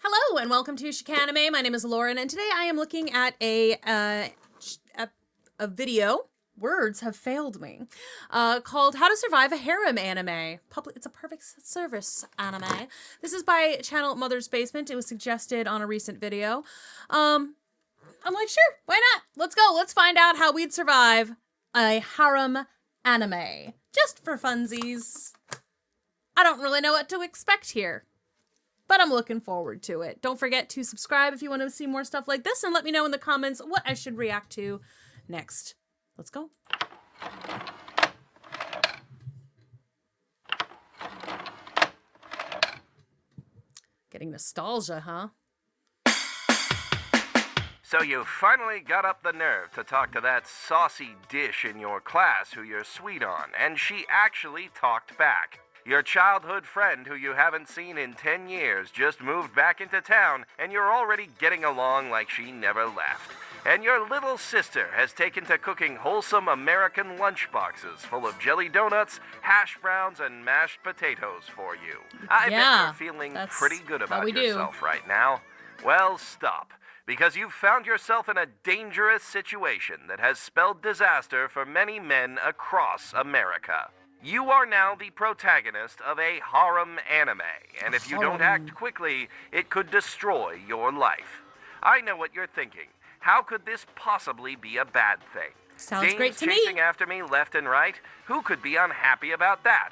Hello and welcome to Chicanime. My name is Lauren, and today I am looking at a video. Words have failed me. Called "How to Survive a Harem Anime." It's a perfect service anime. This is by channel Mother's Basement. It was suggested on a recent video. I'm like, sure, why not? Let's go. Let's find out how we'd survive a harem anime, just for funsies. I don't really know what to expect here, but I'm looking forward to it. Don't forget to subscribe if you want to see more stuff like this, and let me know in the comments what I should react to next. Let's go. Getting nostalgia, huh? So you finally got up the nerve to talk to that saucy dish in your class who you're sweet on, and she actually talked back. Your childhood friend who you haven't seen in 10 years just moved back into town, and you're already getting along like she never left. And your little sister has taken to cooking wholesome American lunchboxes full of jelly donuts, hash browns, and mashed potatoes for you. I bet you're feeling pretty good about yourself right now. Well, stop. Because you've found yourself in a dangerous situation that has spelled disaster for many men across America. You are now the protagonist of a harem anime, and if you don't act quickly, it could destroy your life. I know what you're thinking. How could this possibly be a bad thing? Sounds great to me. Chasing after me left and right? Who could be unhappy about that?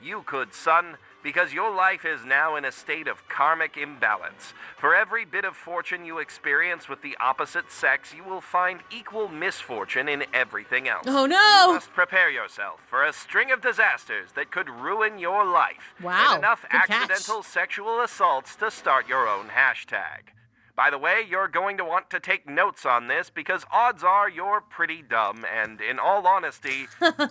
You could, son, because your life is now in a state of karmic imbalance. For every bit of fortune you experience with the opposite sex, you will find equal misfortune in everything else. Oh no! You must prepare yourself for a string of disasters that could ruin your life. Wow. And enough Good accidental sexual assaults to start your own hashtag. By the way, you're going to want to take notes on this because odds are you're pretty dumb and, in all honesty,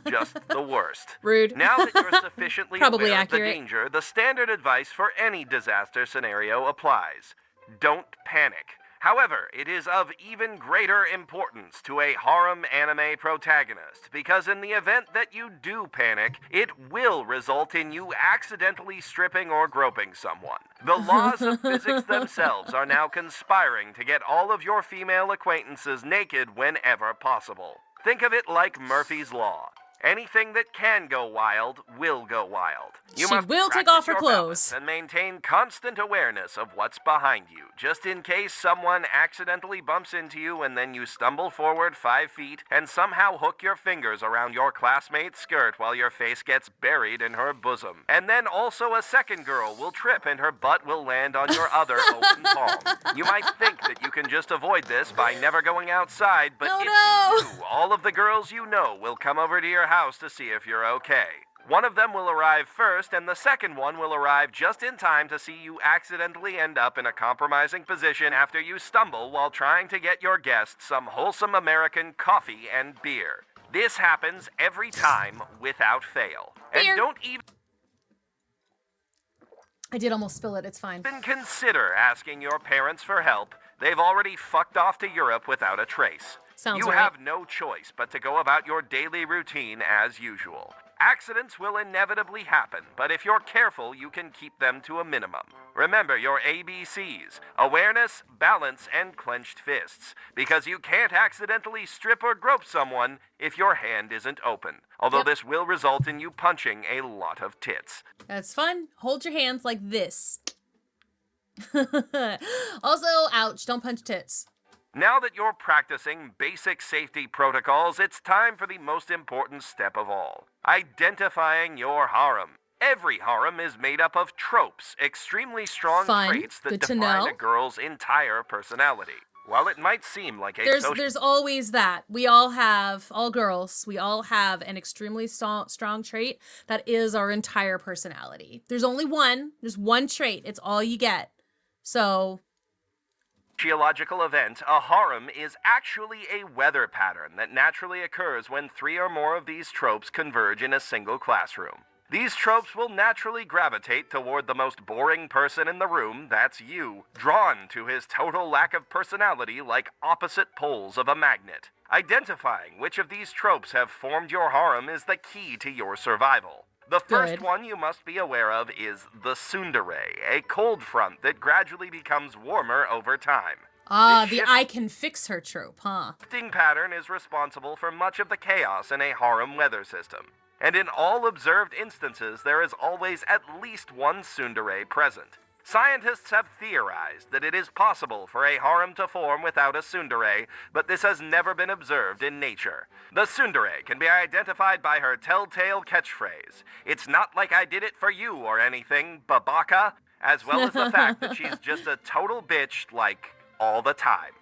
just the worst. Rude. Now that you're sufficiently Probably aware accurate. of the danger, the standard advice for any disaster scenario applies. Don't panic. However, it is of even greater importance to a harem anime protagonist, because in the event that you do panic, it will result in you accidentally stripping or groping someone. The laws of physics themselves are now conspiring to get all of your female acquaintances naked whenever possible. Think of it like Murphy's Law. Anything that can go wild will go wild. She will take off her clothes and maintain constant awareness of what's behind you, just in case someone accidentally bumps into you and then you stumble forward 5 feet and somehow hook your fingers around your classmate's skirt while your face gets buried in her bosom. And then also a second girl will trip and her butt will land on your other open palm. You might think that you can just avoid this by never going outside, but if you do, all of the girls you know will come over to your house to see if you're okay. One of them will arrive first, and the second one will arrive just in time to see you accidentally end up in a compromising position after you stumble while trying to get your guests some wholesome American coffee and beer. This happens every time without fail. And don't even I did almost spill it, it's fine. Consider asking your parents for help. They've already fucked off to Europe without a trace. You have no choice but to go about your daily routine as usual. Accidents will inevitably happen, but if you're careful, you can keep them to a minimum. Remember your ABCs: awareness, balance, and clenched fists, because you can't accidentally strip or grope someone if your hand isn't open. Although this will result in you punching a lot of tits. That's fun. Hold your hands like this. Also, ouch, don't punch tits. Now that you're practicing basic safety protocols, it's time for the most important step of all: identifying your harem. Every harem is made up of tropes, extremely strong traits that define a girl's entire personality. While it might seem like there's always that. All girls, we all have an extremely strong trait that is our entire personality. There's only one. There's one trait. It's all you get. So geological event, a harem is actually a weather pattern that naturally occurs when 3 or more of these tropes converge in a single classroom. These tropes will naturally gravitate toward the most boring person in the room, that's you, drawn to his total lack of personality like opposite poles of a magnet. Identifying which of these tropes have formed your harem is the key to your survival. The first Good. one you must be aware of is the tsundere, a cold front that gradually becomes warmer over time. Ah, This the I can fix her trope, huh? shifting pattern is responsible for much of the chaos in a harem weather system. And in all observed instances, there is always at least one tsundere present. Scientists have theorized that it is possible for a harem to form without a tsundere, but this has never been observed in nature. The tsundere can be identified by her telltale catchphrase, "It's not like I did it for you or anything, babaka," as well as the fact that she's just a total bitch, like, all the time.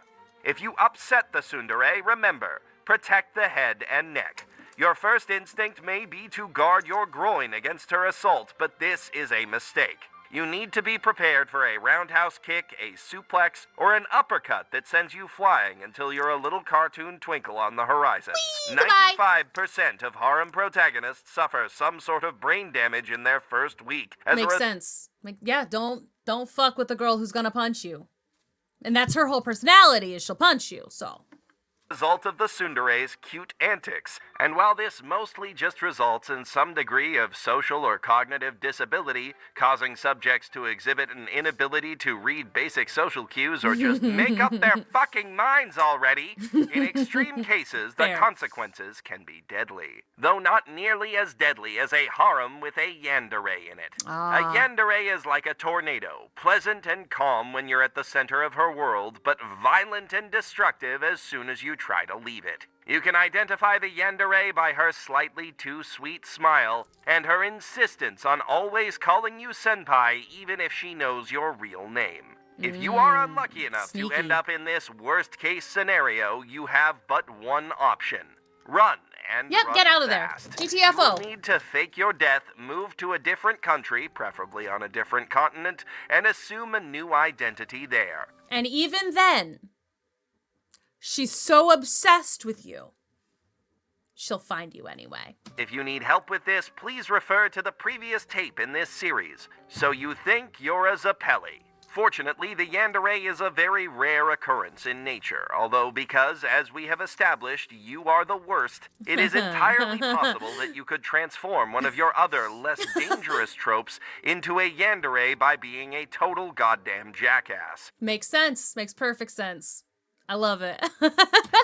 If you upset the tsundere, remember, protect the head and neck. Your first instinct may be to guard your groin against her assault, but this is a mistake. You need to be prepared for a roundhouse kick, a suplex, or an uppercut that sends you flying until you're a little cartoon twinkle on the horizon. Whee! 95% of harem protagonists suffer some sort of brain damage in their first week. Makes sense. Yeah, don't fuck with the girl who's gonna punch you. And that's her whole personality, is she'll punch you, so. Result of the tsundere's cute antics, and while this mostly just results in some degree of social or cognitive disability, causing subjects to exhibit an inability to read basic social cues or just make up their fucking minds already, in extreme cases, the Fair. consequences can be deadly. Though not nearly as deadly as a harem with a yandere in it. A yandere is like a tornado, pleasant and calm when you're at the center of her world, but violent and destructive as soon as you try to leave it. You can identify the yandere by her slightly too sweet smile and her insistence on always calling you senpai even if she knows your real name. If you are unlucky enough Sneaky. to end up in this worst case scenario, you have but one option. Run and Yep, run get out of fast. there. GTFO. You need to fake your death, move to a different country, preferably on a different continent, and assume a new identity there. And even then, she's so obsessed with you, she'll find you anyway. If you need help with this, please refer to the previous tape in this series. So you think you're a Zappelli. Fortunately, the yandere is a very rare occurrence in nature, although because, as we have established, you are the worst, it is entirely possible that you could transform one of your other, less dangerous tropes into a yandere by being a total goddamn jackass. Makes sense. Makes perfect sense. I love it.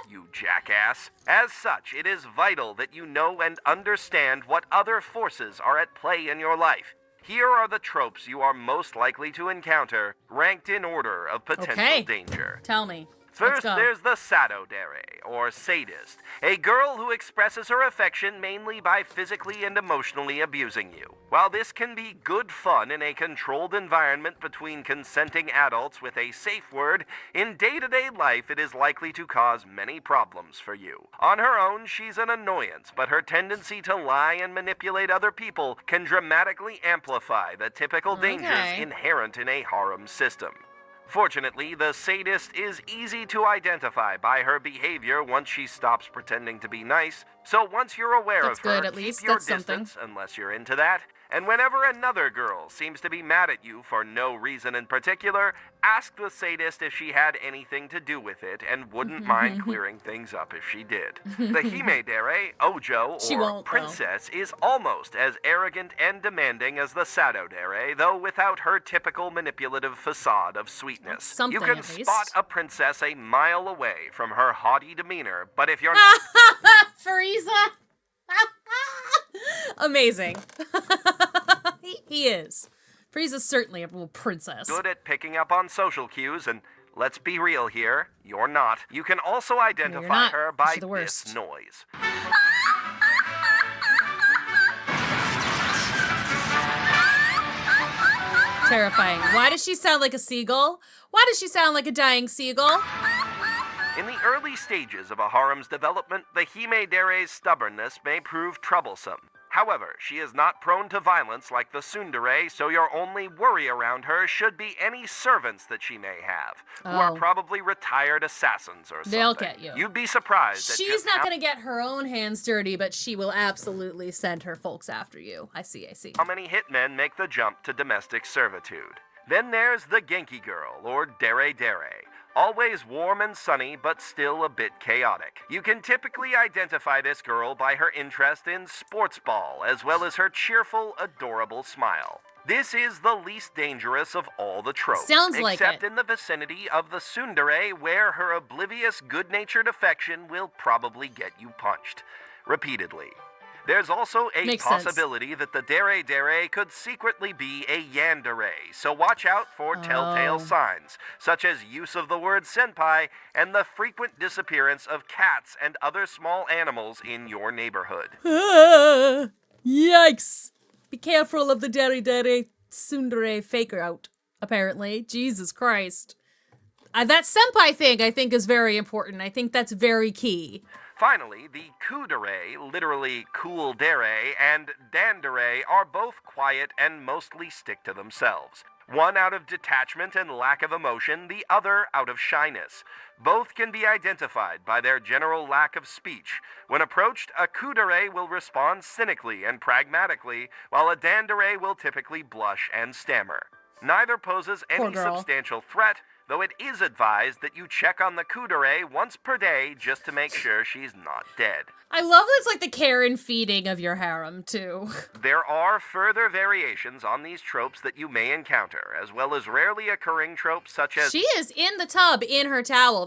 You jackass. As such, it is vital that you know and understand what other forces are at play in your life. Here are the tropes you are most likely to encounter, ranked in order of potential danger. Tell me. First, Let's go. there's the sadodere, or sadist, a girl who expresses her affection mainly by physically and emotionally abusing you. While this can be good fun in a controlled environment between consenting adults with a safe word, in day-to-day life it is likely to cause many problems for you. On her own, she's an annoyance, but her tendency to lie and manipulate other people can dramatically amplify the typical dangers inherent in a harem system. Fortunately, the sadist is easy to identify by her behavior once she stops pretending to be nice, so once you're aware That's of her, good, at keep least. your That's something. distance, unless you're into that. And whenever another girl seems to be mad at you for no reason in particular, ask the sadist if she had anything to do with it and wouldn't mind clearing things up if she did. The himedere, ojo, She or won't, though. princess is almost as arrogant and demanding as the sadodere, though without her typical manipulative facade of sweetness. Something, You can at least. spot a princess a mile away from her haughty demeanor, but if you're not Frieza. Amazing. he is. Frieza's certainly a little princess. good at picking up on social cues, and let's be real here, you're not, you can also identify not. her by She's the worst. this noise. Terrifying. Why does she sound like a seagull? Why does she sound like a dying seagull? In the early stages of a harem's development, the himedere's stubbornness may prove troublesome. However, she is not prone to violence like the tsundere, so your only worry around her should be any servants that she may have, who are Oh. probably retired assassins or something. They'll get you. You'd be surprised at She's just not how going to get her own hands dirty, but she will absolutely send her folks after you. I see. many hitmen make the jump to domestic servitude. Then there's the Genki girl, or dere dere. Always warm and sunny, but still a bit chaotic. You can typically identify this girl by her interest in sports ball, as well as her cheerful, adorable smile. This is the least dangerous of all the tropes. Sounds like except it. in the vicinity of the tsundere, where her oblivious, good-natured affection will probably get you punched. Repeatedly. There's also a Makes sense. possibility that the dere could secretly be a yandere, so watch out for telltale signs, such as use of the word senpai and the frequent disappearance of cats and other small animals in your neighborhood. Yikes! Be careful of the dere tsundere faker out, apparently. Jesus Christ. That senpai thing, I think, is very important. I think that's very key. Finally, the kudere, literally cool dere, and dandere are both quiet and mostly stick to themselves. One out of detachment and lack of emotion, the other out of shyness. Both can be identified by their general lack of speech. When approached, a kudere will respond cynically and pragmatically, while a dandere will typically blush and stammer. Neither poses Poor any girl. substantial threat, though it is advised that you check on the kudere once per day just to make sure she's not dead. I love that it's like the care and feeding of your harem, too. There are further variations on these tropes that you may encounter, as well as rarely occurring tropes such as She is in the tub in her towel.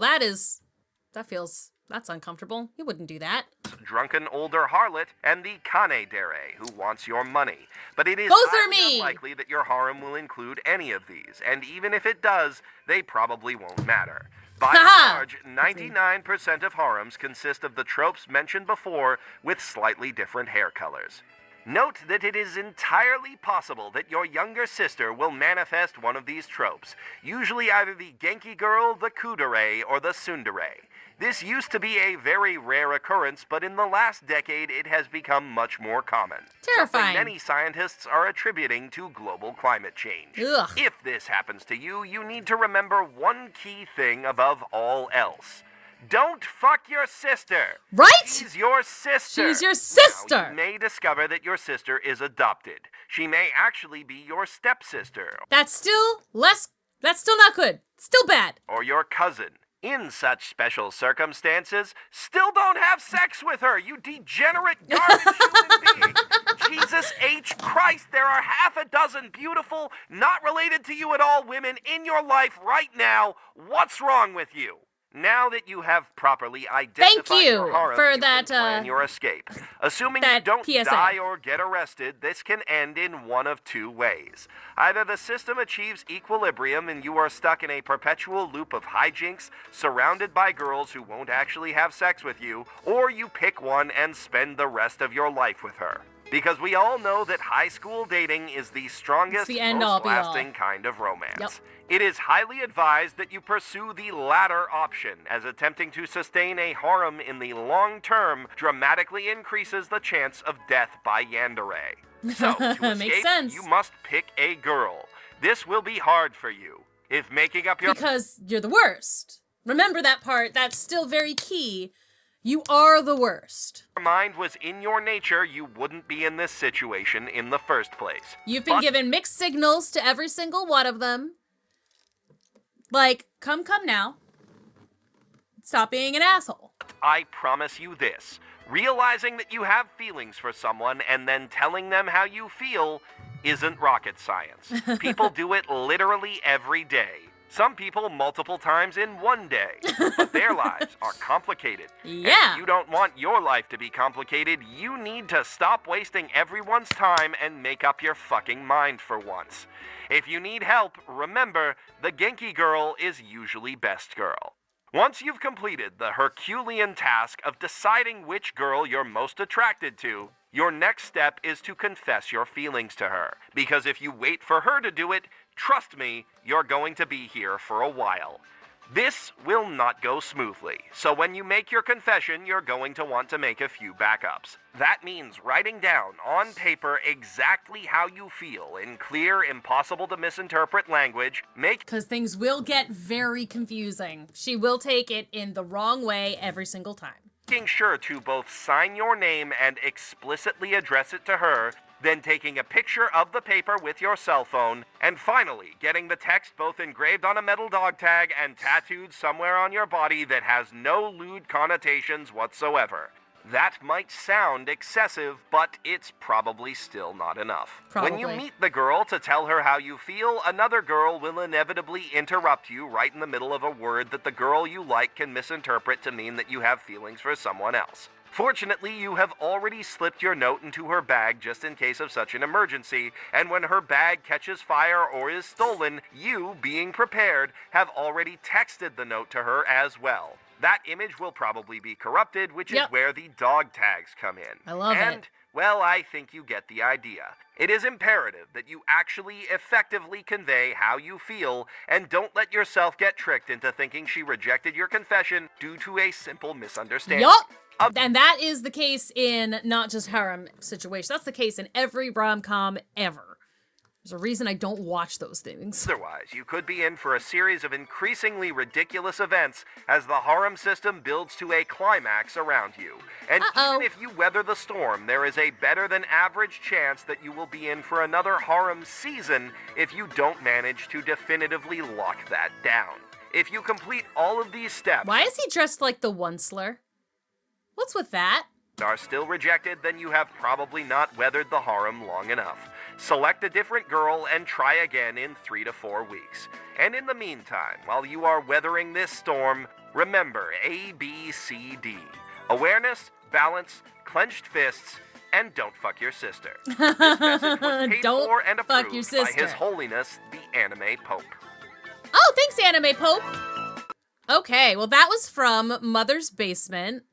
That's uncomfortable. You wouldn't do that. drunken older harlot and the kane-dere, who wants your money. But it is Both are highly me! unlikely that your harem will include any of these, and even if it does, they probably won't matter. By and Haha! large, 99% of harems consist of the tropes mentioned before with slightly different hair colors. Note that it is entirely possible that your younger sister will manifest one of these tropes, usually either the Genki girl, the kudere, or the tsundere. This used to be a very rare occurrence, but in the last decade it has become much more common. Terrifying. Something many scientists are attributing to global climate change. Ugh. If this happens to you, you need to remember one key thing above all else. Don't fuck your sister. Right? She's your sister. She's your sister. Now, you may discover that your sister is adopted. She may actually be your stepsister That's still not good. Still bad. or your cousin. In such special circumstances, still don't have sex with her, you degenerate garbage human being. Jesus H. Christ, there are half a dozen beautiful, not related to you at all women in your life right now. What's wrong with you? Now that you have properly identified you your harem, for you that, can plan your escape. Assuming you that don't PSA. die or get arrested, this can end in one of two ways. Either the system achieves equilibrium and you are stuck in a perpetual loop of hijinks, surrounded by girls who won't actually have sex with you, or you pick one and spend the rest of your life with her. Because we all know that high school dating is the strongest, the end-all, most be-all. lasting kind of romance. Yep. It is highly advised that you pursue the latter option, as attempting to sustain a harem in the long term dramatically increases the chance of death by yandere. So, to Makes escape, sense. you must pick a girl. This will be hard for you. If making up your Because you're the worst. Remember that part. That's still very key. You are the worst. mind was in your nature, you wouldn't be in this situation in the first place. You've been But- given mixed signals to every single one of them. Like, come now. Stop being an asshole. I promise you this. Realizing that you have feelings for someone and then telling them how you feel isn't rocket science. People do it literally every day. Some people multiple times in one day. But their lives are complicated. Yeah. And if you don't want your life to be complicated, you need to stop wasting everyone's time and make up your fucking mind for once. If you need help, remember, the Genki girl is usually best girl. Once you've completed the Herculean task of deciding which girl you're most attracted to, your next step is to confess your feelings to her. Because if you wait for her to do it, trust me, you're going to be here for a while. This will not go smoothly, so when you make your confession, you're going to want to make a few backups. That means writing down on paper exactly how you feel in clear, impossible to misinterpret language. Because things will get very confusing. She will take it in the wrong way every single time. Making sure to both sign your name and explicitly address it to her, then taking a picture of the paper with your cell phone, and finally getting the text both engraved on a metal dog tag and tattooed somewhere on your body that has no lewd connotations whatsoever. That might sound excessive, but it's probably still not enough. Probably. When you meet the girl to tell her how you feel, another girl will inevitably interrupt you right in the middle of a word that the girl you like can misinterpret to mean that you have feelings for someone else. Fortunately, you have already slipped your note into her bag just in case of such an emergency, and when her bag catches fire or is stolen, you, being prepared, have already texted the note to her as well. That image will probably be corrupted, which is where the dog tags come in. I love it. Well, I think you get the idea. It is imperative that you actually effectively convey how you feel, and don't let yourself get tricked into thinking she rejected your confession due to a simple misunderstanding. Yup! And that is the case in not just harem situations. That's the case in every rom-com ever. There's a reason I don't watch those things. Otherwise, you could be in for a series of increasingly ridiculous events as the harem system builds to a climax around you. And even if you weather the storm, there is a better than average chance that you will be in for another harem season if you don't manage to definitively lock that down. If you complete all of these steps... Why is he dressed like the Onceler? What's with that? ...are still rejected, then you have probably not weathered the harem long enough. Select a different girl and try again in 3 to 4 weeks. And in the meantime, while you are weathering this storm, remember A, B, C, D. Awareness, balance, clenched fists, and don't fuck your sister. This message was paid for and approved by His Holiness, the Anime Pope. Oh, thanks, Anime Pope! Okay, well that was from Mother's Basement.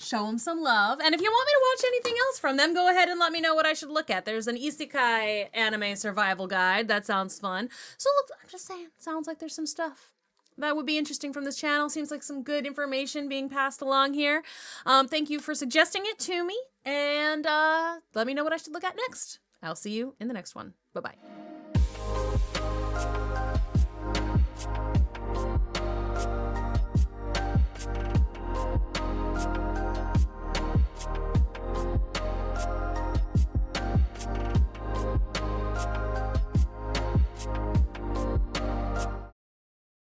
Show them some love. And if you want me to watch anything else from them, go ahead and let me know what I should look at. There's an isekai anime survival guide. That sounds fun. So look, I'm just saying, sounds like there's some stuff that would be interesting from this channel. Seems like some good information being passed along here. Thank you for suggesting it to me. And let me know what I should look at next. I'll see you in the next one. Bye-bye.